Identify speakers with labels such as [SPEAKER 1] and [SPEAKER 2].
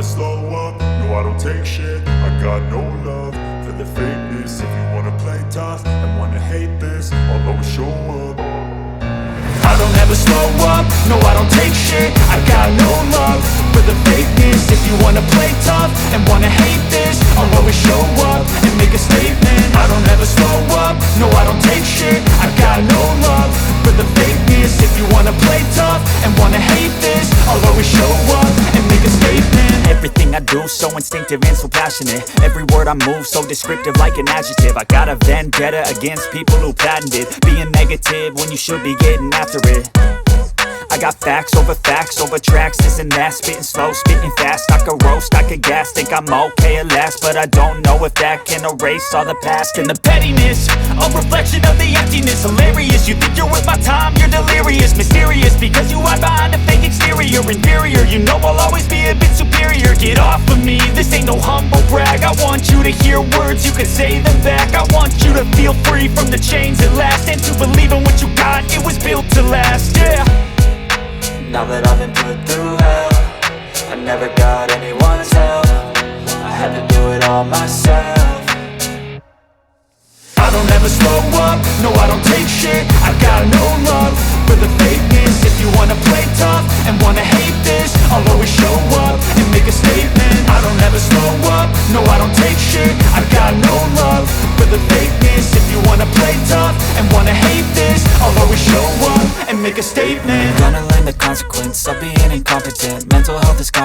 [SPEAKER 1] slow up, no I don't take shit. I got no love for the fakeness. If you wanna play tough and wanna hate this, I'll always show up. I don't ever slow up, no I don't take shit. I got no love for the fakeness. If you wanna play tough and wanna hate this, I'll always show up and make a statement. I don't ever slow up, no I don't take shit. I got no love for the fakeness. If you wanna play tough and wanna hate this, I'll always show up and make a statement.
[SPEAKER 2] Everything I do so instinctive and so passionate. Every word I move so descriptive like an adjective. I got a vendetta against people who patented being negative when you should be getting after it. I got facts over tracks, this and that. Spitting slow, spitting fast, I could roast, I could gas. Think I'm okay at last, but I don't know if that can erase all the past. And the pettiness, a reflection of the emptiness. Hilarious, you think you're worth my time, you're delirious. Mysterious, because you hide behind a fake exterior. Inferior, you know I'll always be a bit superior. Get off of me, this ain't no humble brag. I want you to hear words, you can say them back. I want you to feel free from the chains at last, and to believe in what you got, it was built to last, yeah.
[SPEAKER 3] Now that I've been put through hell, I never got anyone's help. I had to do it all myself.
[SPEAKER 1] I don't ever slow up, no I don't take shit. I got no love for the fakeness. If you wanna play tough and wanna hate this, I'll always show up and make a statement. I don't ever slow up, no I don't take shit. I got no love for the fakeness. If you wanna play tough and wanna hate this, I'll always show up and make a statement.
[SPEAKER 3] Gonna learn the consequence of being incompetent. Mental health is confident.